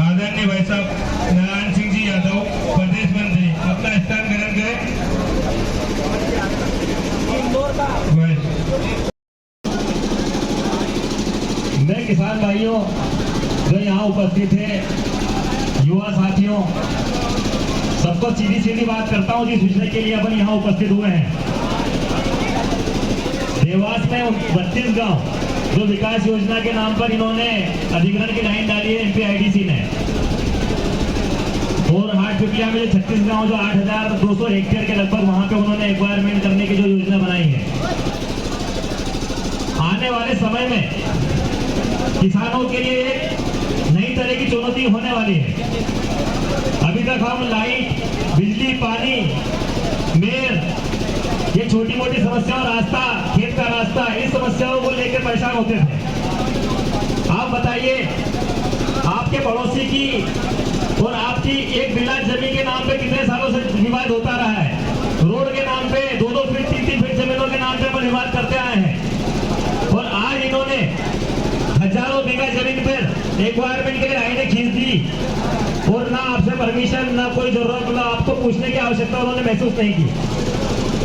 आदरणीय भाई साहब नारायण सिंह जी यादव प्रदेश मंत्री अपना स्थान ग्रहण करें। मैं किसान भाइयों जो यहाँ उपस्थित है, युवा साथियों, सबको सीधी सीधी बात करता हूँ जिस विषय के लिए अपन यहाँ उपस्थित हुए हैं। देवास में 32 गांव जो विकास योजना के नाम पर इन्होंने अधिग्रहण की लाइन डाली है एमपीआईडीसी ने, और हाटपिपलिया में 36 गांव जो 8,200 हेक्टेयर के लगभग वहां पे उन्होंने एक्वायरमेंट करने की जो योजना बनाई है। आने वाले समय में किसानों के लिए एक नई तरह की चुनौती होने वाली है। अभी तक हम लाइट, बिजली, पानी, मेयर, ये छोटी मोटी समस्याओं, रास्ता, खेत का रास्ता, इन समस्याओं को लेकर परेशान होते थे। आप बताइए, आपके पड़ोसी की और आपकी एक बिल्ला जमीन के नाम पे कितने सालों से विवाद होता रहा है। रोड के नाम पे 2-2 फीट 3-3 फीट जमीनों के नाम पे अपन विवाद करते आए हैं, और आज इन्होंने हजारों बीघा जमीन पर एक्वायरमेंट के लिए लाइनें खींच दी, और ना आपसे परमिशन, ना कोई जरूरत, ना आपको पूछने की आवश्यकता उन्होंने महसूस नहीं की।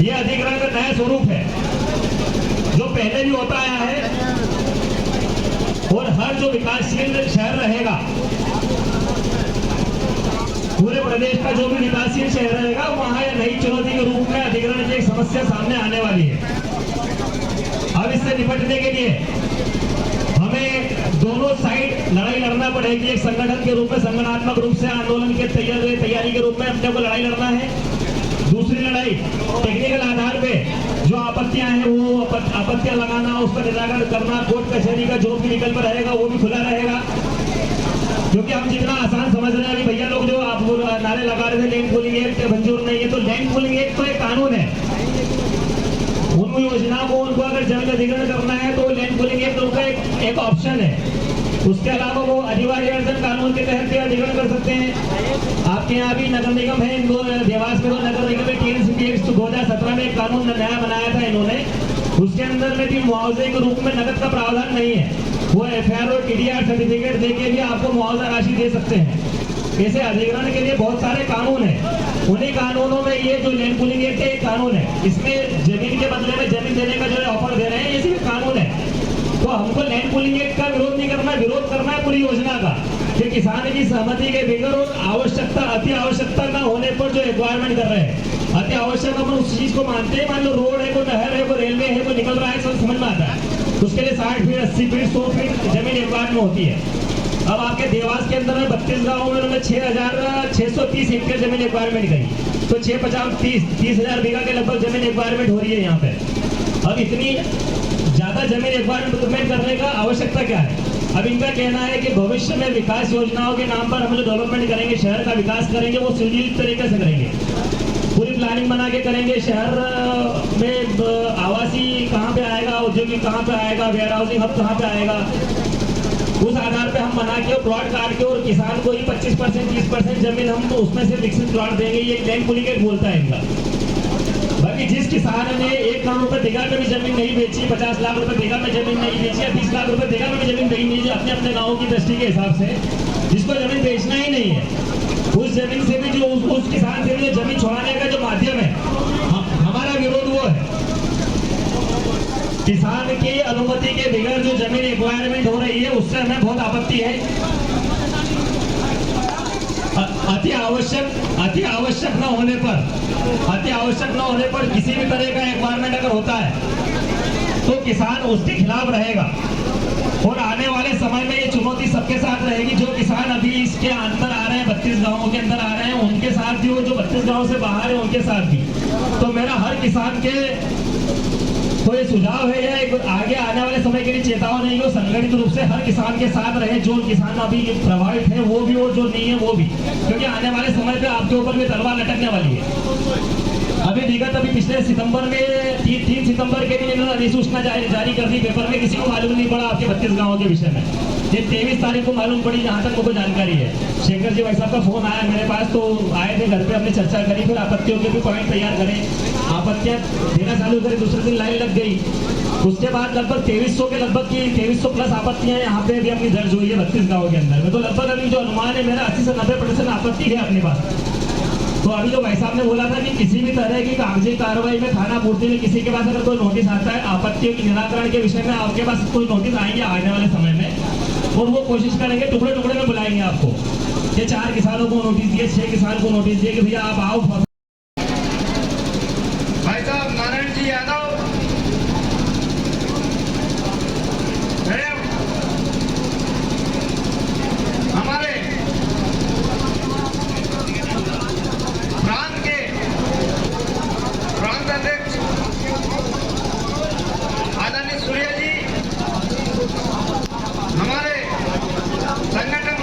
ये अधिग्रहण का नया स्वरूप है जो पहले भी होता आया है, और हर जो विकासशील शहर रहेगा, पूरे प्रदेश का जो भी विकासशील शहर रहेगा, वहां यह नई चुनौती के रूप में अधिग्रहण की एक समस्या सामने आने वाली है। अब इससे निपटने के लिए हमें दोनों साइड लड़ाई लड़ना पड़ेगी। एक संगठन के रूप में, संगठनात्मक रूप से आंदोलन के तैयारी के रूप में अपने को लड़ाई लड़ना है। दूसरी लड़ाई टेक्निकल आधार पे जो आपत्तियां हैं वो आपत्तियां लगाना, उसका निराकरण करना, कोर्ट कचहरी का जो भी विकल्प रहेगा वो भी खुला रहेगा। क्योंकि हम जितना आसान समझ रहे हैं कि भैया लोग जो आप नारे लगा रहे थे लैंड पूलिंग एक्ट मंजूर नहीं है, तो लैंड पूलिंग एक्ट तो एक कानून है। उन योजनाओं को उनको अगर जमीन अधिग्रहण करना है तो लैंड पूलिंग एक्ट उनका एक ऑप्शन है। उसके अलावा वो अनिवार्य अर्जन कानून के तहत भी अधिग्रहण कर सकते हैं। आपके यहाँ भी नगर निगम है, देवास में तो नगर निगम में TNCP एक्ट 2017 में एक कानून नया बनाया था इन्होंने। उसके अंदर में भी मुआवजे के रूप में नकद का प्रावधान नहीं है। वो FIR और TDR सर्टिफिकेट देके भी आपको मुआवजा राशि दे सकते हैं। ऐसे अधिग्रहण के लिए बहुत सारे कानून है। उन्हीं कानूनों में ये जो लैंड पूलिंग एक्ट एक कानून है, इसमें जमीन के बदले में जमीन देने का जो ऑफर दे रहे हैं, ये भी कानून है। तो हमको लैंड पूलिंग एक्ट का विरोध नहीं करना, विरोध करना है पूरी योजना का, कि किसान की सहमति के बगैर और आवश्यकता, अति आवश्यकता न होने पर जो एक्वायरमेंट कर रहे हैं। अति आवश्यक अपन उस चीज को मानते हैं। मान लो रोड है, कोई नहर है, कोई रेलवे है, कोई निकल रहा है, सब समझ में आता है। उसके लिए 60 फीट, 80 फीट, 100 फीट जमीन एक्वायरमेंट होती है। अब आपके देवास के अंदर में 32 गाँव में उन्होंने 6,630 हेक्टेयर जमीन एक्वायरमेंट करी, तो 6-50-30,000 बीघा के लगभग जमीन एक्वायरमेंट हो रही है यहाँ पे। अब इतनी ज्यादा जमीन एक्वायरमेंट करने का आवश्यकता क्या है? अब इनका कहना है कि भविष्य में विकास योजनाओं के नाम पर हम जो डेवलपमेंट करेंगे, शहर का विकास करेंगे, वो सुनियोजित तरीके से करेंगे। पूरी प्लानिंग बना के करेंगे। शहर में आवासीय कहाँ पे आएगा, औद्योगिक कहाँ पे आएगा, वेयर हाउसिंग हब कहाँ पे आएगा, उस आधार पे हम बना के प्लॉट काट के और किसान को ही 25% 30% जमीन हम तो उसमें से विकसित प्लॉट देंगे। ये लैंड पूलिंग एक्ट बोलता है इनका। बाकी जिस किसान ने 1 करोड़ रुपए बीघा में भी जमीन नहीं बेची, 50 लाख रुपए बीघा में जमीन नहीं बेची, या 20 लाख रुपए बीघा में भी जमीन नहीं बेची, अपने अपने गाँव की दृष्टि के हिसाब से, जिसको जमीन बेचना ही नहीं है, उस जमीन से भी जो उस किसान से भी जो जमीन छुड़ाने का जो माध्यम है, हमारा विरोध वो है। किसान की अनुमति के बगैर जो जमीन एक्वायरमेंट हो रही है, उससे हमें बहुत आपत्ति है। अति आवश्यक न होने पर किसी भी तरह का एक्वायरमेंट अगर होता है तो किसान उसके खिलाफ रहेगा। और आने वाले समय में ये चुनौती सबके साथ रहेगी। जो किसान अभी इसके अंदर आ रहे हैं, 32 गांवों के अंदर आ रहे हैं, उनके साथ भी, वो जो 32 गांवों से बाहर है उनके साथ भी। तो मेरा हर किसान के तो ये सुझाव है, या एक आगे आने वाले समय के लिए चेतावनी है कि वो संगठित रूप से हर किसान के साथ रहे। जो किसान अभी प्रभावित है वो भी, और जो नहीं है वो भी, क्योंकि आने वाले समय पे आपके ऊपर भी तलवार लटकने वाली है। अभी पिछले सितंबर में 3 सितंबर के दिन इन्होंने अधिसूचना जारी कर दी पेपर में। किसी को मालूम नहीं पड़ा आपके 32 गाँवों के विषय में। ये 23 तारीख को मालूम पड़ी, जहाँ तक मुझे जानकारी है। शेखर जी भाई साहब का फोन आया मेरे पास, तो आए थे घर पे, हमने चर्चा करी, फिर आपत्तियों के भी पॉइंट तैयार करें, आपत्तियां देना चालू करें। दूसरे दिन लाइन लग गई, उसके बाद लगभग 2300 के लगभग की 2300 प्लस आपत्तियां यहाँ पे भी अपनी दर्ज हुई है 32 गाँव के अंदर में। तो लगभग अभी जो अनुमान है मेरा 80 से 90% आपत्ति है अपने पास। तो अभी जो भाई साहब ने बोला था कि किसी भी तरह की कागजी कार्रवाई में थाना पूर्ति में किसी के पास अगर कोई नोटिस आता है आपत्तियों के निराकरण के विषय में आपके पास कोई नोटिस आएंगे आने वाले समय में, और वो कोशिश करेंगे टुकड़े टुकड़े में बुलाएंगे आपको कि 4 किसानों को नोटिस दिए, 6 किसान को नोटिस दिए कि भैया आप आओ। भाई साहब नारायण जी यादव हमारे प्रांत के प्रांत अध्यक्ष आदरणीय सूर्या जी, हमारे संगठन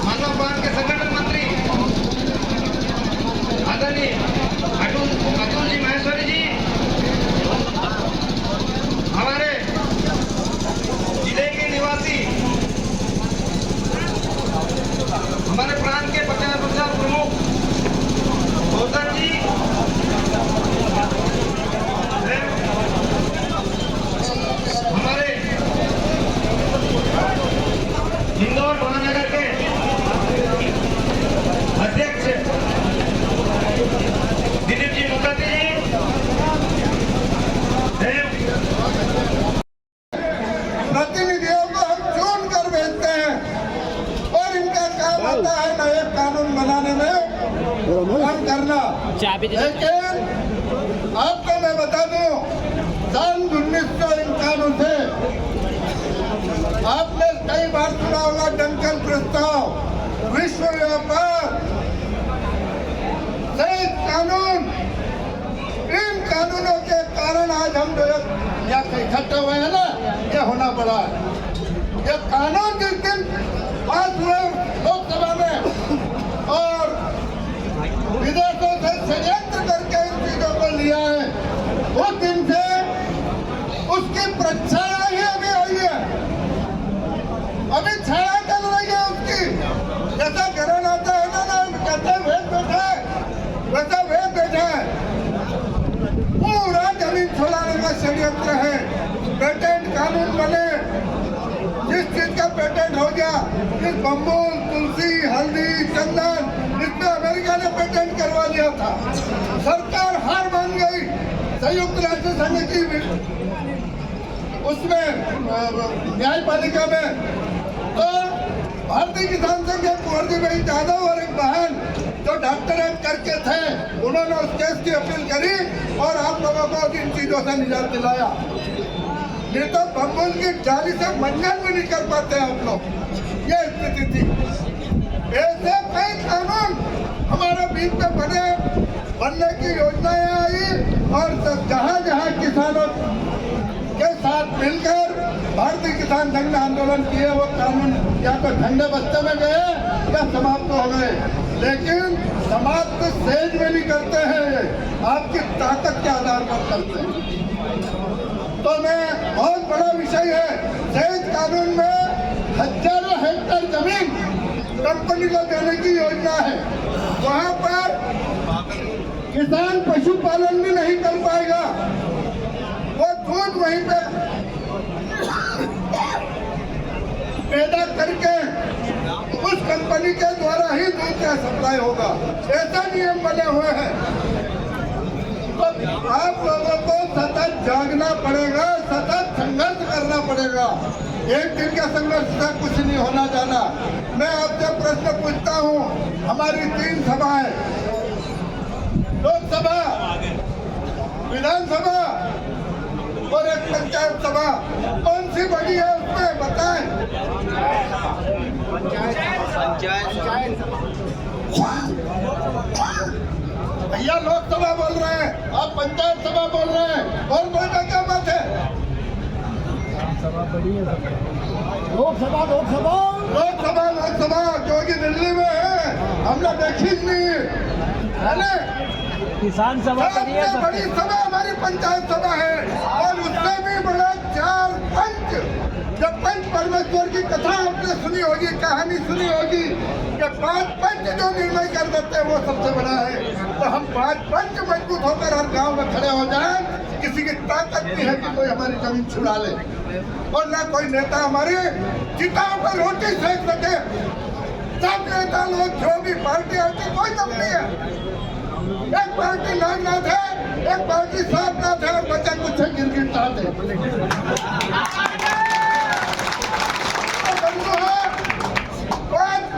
मानव प्रांत के संगठन मंत्री आदरणीय अतुल जी महेश्वरी जी, हमारे जिले के निवासी हमारे प्रांत के पंचायत प्रमुख गौतम जी, हमारे इंदौर महानगर के अध्यक्ष दिलीप जी मुखर्जी जी, प्रतिनिधियों को हम चुन कर भेजते हैं और इनका काम होता है नए कानून बनाने में काम करना। लेकिन आपको मैं बता दूं, सन 1951 से आपने कई बार सुना होगा डंकन प्रस्ताव, विश्व व्यापार, संयुक्त कानून। इन कानूनों के कारण आज हम जो यहाँ इकट्ठे हुए हैं ना, ये होना पड़ा है। ये कानून जिस दिन पास हुए लोकसभा में और विदेशों से षड्यंत्र करके इन चीजों को लिया है, उस दिन से उसकी प्रच्छाया ही अभी आई है, अभी छाया चल रही है उसकी। जैसा ग्रहण आता है ना कहते वेद बैठा है, वैसा वेद बैठा है। पूरा जमीन छुड़ाने का षड्यंत्र है। पेटेंट कानून बने, जिस चीज का पेटेंट हो गया, इस बम्बूल, तुलसी, हल्दी, चंदन, इसमें अमेरिका ने पेटेंट करवा दिया था। सरकार हार मान गई। संयुक्त राष्ट्र संघ की उसमें न्यायपालिका में तो भारतीय किसान संघ के कुंवर जी भाई यादव और एक बहन जो डॉक्टरेट करके थे, उन्होंने उस केस की अपील करी और आप लोगों को इन चीजों से निजात दिलाया। नहीं तो बम्बुल की जाली से मंजन भी नहीं कर पाते आप लोग, ये स्थिति थी। ऐसे कई कानून हमारे बीच में बनने की योजनाएं आई और जहां जहां किसानों के साथ मिलकर भारतीय किसान संघ ने आंदोलन किए, वो कानून या तो ठंडे बस्ते में गए या समाप्त हो गए। लेकिन समाप्त सेज में नहीं करते हैं, आपकी ताकत के आधार पर करते हैं। तो मैं बहुत बड़ा विषय है, सेज कानून में हजारों हेक्टेयर जमीन कंपनी को देने की योजना है। वहां पर किसान पशुपालन भी नहीं कर पाएगा, वो दूध वहीं पे पैदा करके उस कंपनी के द्वारा ही दूध का सप्लाई होगा। ऐसा नियम बने हुए हैं। तो आप लोगों को सतत जागना पड़ेगा, सतत संघर्ष करना पड़ेगा। एक दिन का संघर्ष से कुछ नहीं होना जाना। मैं आपसे प्रश्न पूछता हूँ, हमारी 3 सभाएं, लोकसभा, विधानसभा और एक पंचायत सभा, कौन सी बड़ी है उसमें बताएं? भैया लोकसभा बोल रहे हैं, आप पंचायत सभा बोल रहे हैं, और बोलने क्या बात है? लोकसभा जो कि दिल्ली में है, हमने देखी नहीं है ना। किसान सभा सबसे बड़ी सभा हमारी पंचायत सभा है और उससे भी बड़ा 4 पंच जब पंच परमेश्वर की कथा आपने सुनी होगी, कहानी सुनी होगी कि 5 पंच जो निर्णय कर देते हैं वो सबसे बड़ा है। तो हम 5 पंच मजबूत होकर हर गांव में खड़े हो जाएं। किसी की ताकत नहीं है कि कोई हमारी जमीन छुड़ा ले, और ना कोई नेता हमारी चिताओं पर रोटी सेक सके। सब नेता लोग जो भी पार्टी आती कोई दम नहीं है। एक पार्टी नागनाथ है, एक पार्टी साधनाथ है, और बचा कुछ है गिरगिटात है।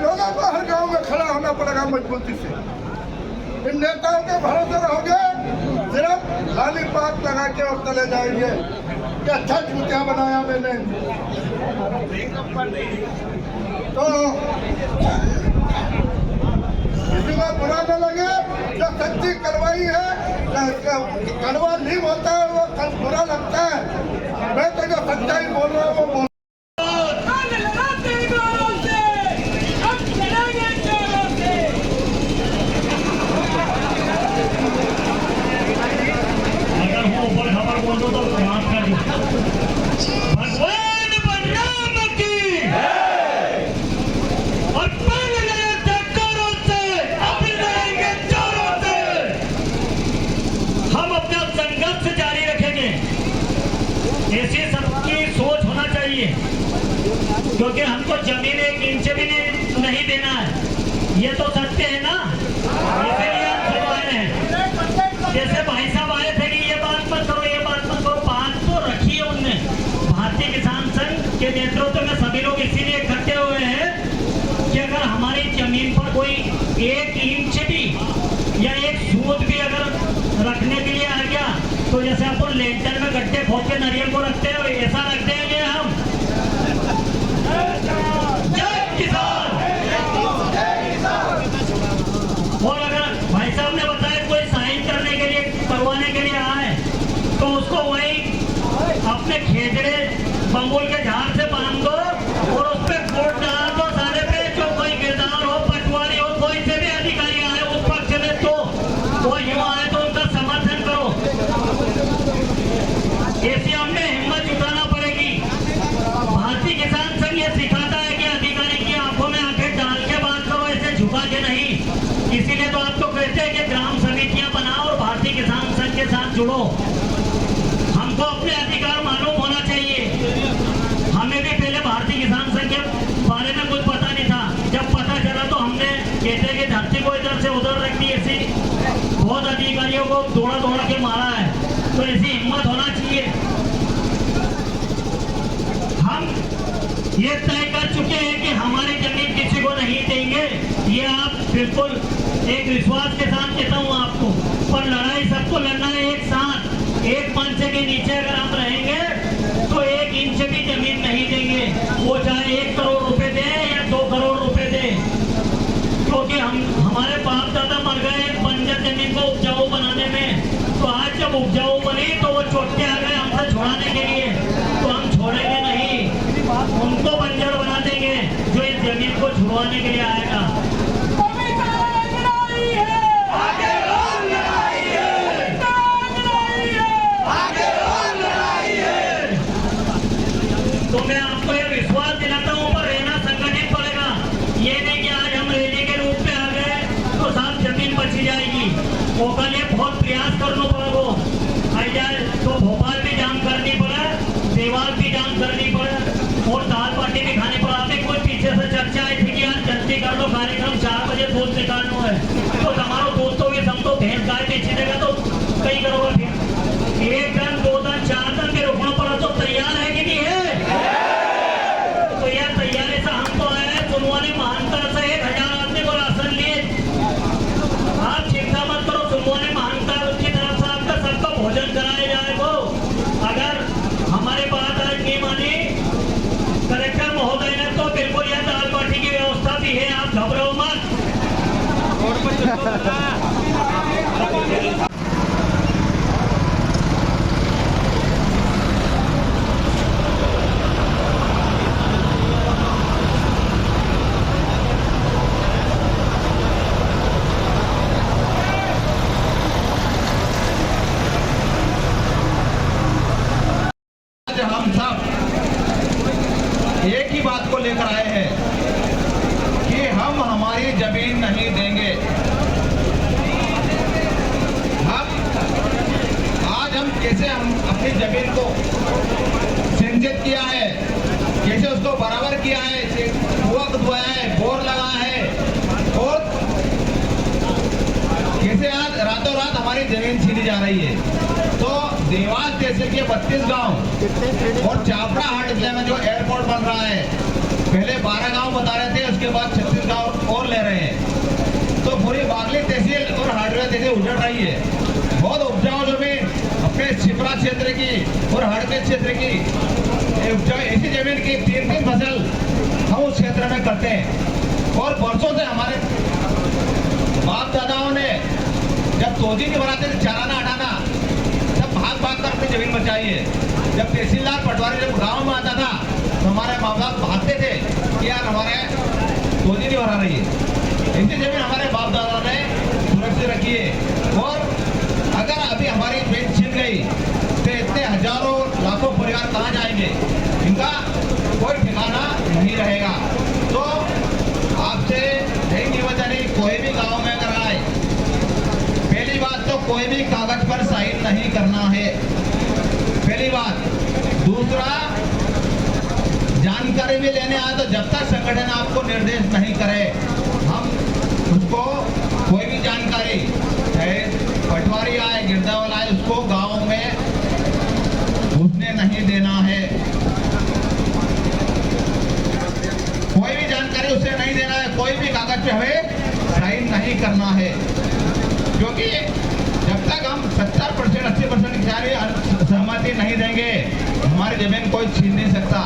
लोगों को हर गांव में खड़ा होना पड़ेगा मजबूती से। इन नेताओं के भरोसे रहोगे सिर्फ लॉलीपॉप लगा के और चले जाएंगे कि अच्छा चूतिया बनाया मैंने। तो किसी को बुरा न लगे, जो सच्ची करवाई है, कड़वा नहीं होता है वो बुरा लगता है। मैं तो जो सच्चाई बोल रहा हूँ वो बोल भगवान बलराम की और बल गए टक्करों से अब लड़ेंगे जोरों से। हम अपना संघर्ष जारी रखेंगे, ऐसी सबकी सोच होना चाहिए, क्योंकि हमको जमीन 1 इंच भी नहीं देना है, ये तो सत्य है ना। इसलिए हम सब आए हैं। जैसे भाई साहब आए थे कि ये बात मत करो, ये बात मत करो, बात तो रखी है उनने। भारतीय किसान संघ के नेतृत्व में सभी लोग इसीलिए इकट्ठे हुए हैं कि अगर हमारी जमीन पर कोई 1 इंच भी या 1 सूद भी अगर रखने के लिए आ गया, तो जैसे अपन लेंटर में गड्ढे खोद के नारियल को रखते हैं, ऐसा रख देंगे हम। जय किसान। और अगर भाई साहब ने बताया कोई साइन करने के लिए, करवाने के लिए आए, तो उसको वही अपने खेजड़े बंबुल के झाड़ से बांध दो और उस पर वोट डाल दो सारे पे। जो कोई गिरदार हो, पटवारी हो, कोई से भी अधिकारी आए उस पक्ष में, तो वो युवा आए तो उनका समर्थन करो। ऐसी हमें हिम्मत जुटाना पड़ेगी। भारतीय किसान संघ ये सिखाता है कि अधिकारी की आंखों में आंखें डाल के बात करो, ऐसे झुका के नहीं। इसीलिए तो आपको कहते हैं कि ग्राम समितियां बनाओ और भारतीय किसान संघ के साथ जुड़ो। हमको अपने अधिकार मालूम होना चाहिए। हमें भी पहले भारतीय किसान संघ के बारे में कुछ पता नहीं था। जब पता चला तो हमने कहते कि धरती को इधर से उधर रख दी, ऐसी बहुत अधिकारियों को दौड़ा दौड़ा के मारा है। तो ऐसी हिम्मत होना चाहिए। हम ये तय कर चुके हैं कि हमारी जमीन किसी को नहीं देंगे। ये आप बिल्कुल एक विश्वास के साथ कहता हूँ आपको। पर लड़ाई सबको लड़ना है एक साथ। एक मंच के नीचे अगर हम रहेंगे तो 1 इंच भी जमीन नहीं देंगे, वो चाहे 1 करोड़ रुपए दे या 2 करोड़ रुपए दे। क्योंकि हमारे बाप दादा मर गए बंजर जमीन को उपजाऊ बनाने में। तो आज जब उपजाऊ बनी तो वो चोटके आ गए हमसे छुड़ाने के लिए। तो हम छोड़ेंगे नहीं, उनको बंजर बना देंगे जो इस जमीन को छुड़वाने के लिए आएगा। तो मैं आपको ये विश्वास दिलाता हूँ, पर रहना संगठित पड़ेगा। ये नहीं कि आज हम रैली के रूप में आ गए तो साथ जमीन बची जाएगी। उसके लिए बहुत प्रयास करना पड़ेगा। जाए तो भोपाल भी जाम करनी पड़े, देवाल भी जाम करनी पड़े और दाल बाटी भी खानी पड़े। आपने कोई पीछे से चर्चा आई थी कि यार जल्दी कर लो, कार्यक्रम 4 बजे दूध निकालना है। तो हमारा दूध तो ये सब तो भैंस गाय बेची देगा तो कई करोगे फिर 1 दिन 2 दिन 4 दिन में रुकना पड़ा। तो तैयार है कि नहीं है? तो यार तैयारी से हम तो आए हैं। सुनवानी महानता से 1000 आदमी को राशन लिए। आप चिंता मत करो, सुनवानी महानता की तरफ से आपका सबका भोजन कराया जाएगा। अगर हमारी बात आज नहीं मानी कलेक्टर महोदय ने तो बिल्कुल यह दाल बाटी की व्यवस्था भी है, आप घबराओ मत। हम सब एक ही बात को लेकर आए हैं कि हम हमारी जमीन नहीं देंगे। हम कैसे हम अपनी जमीन को सिंचित किया है, कैसे उसको बराबर किया है, कुआं खुदवाया है, बोर लगा है, और कैसे आज रातों रात हमारी जमीन छीनी जा रही है। तो देवास तहसील के 32 गांव और चापड़ा हाट जिले में जो एयरपोर्ट बन रहा है, पहले 12 गांव बता रहे थे, उसके बाद 36 गांव और ले रहे हैं। तो पूरी बागली तहसील और हाटगढ़ तहसील उजड़ रही है। बहुत उपजाऊ जमीन अपने छिपरा क्षेत्र की और हड़के क्षेत्र की ऐसी जमीन की 3-3 फसल हम उस क्षेत्र में करते हैं। और वर्षों से हमारे बाप दादाओं ने जब तोजी नहीं बनाते थे चाराना हटाना, तब भाग भाग कर अपनी जमीन बचाई है। जब तहसीलदार पटवारी जब गांव में आता था तो हमारे माँ बाप भागते थे कि यार हमारे तोजी नहीं बना रही है। ऐसी जमीन हमारे बाप दादा ने सुरक्षित रखी है। और अगर अभी हमारी जमीन छिन गई तो इतने हजारों लाखों परिवार कहाँ जाएंगे, इनका कोई ठिकाना नहीं रहेगा। तो आपसे यही निवेदन है, कोई भी गांव में अगर आए, पहली बात तो कोई भी कागज पर साइन नहीं करना है, पहली बात। दूसरा, जानकारी भी लेने आए तो जब तक संगठन आपको निर्देश नहीं करे, हम उसको कोई भी जानकारी, चाहे पटवारी आए, गिरदावल आए, उसको गांव में घुसने नहीं देना है। कोई भी जानकारी उसे नहीं देना है, कोई भी कागज पे हमें साइन नहीं करना है, क्योंकि जब तक हम 70% 80% की सहमति नहीं देंगे, हमारी जमीन कोई छीन नहीं सकता।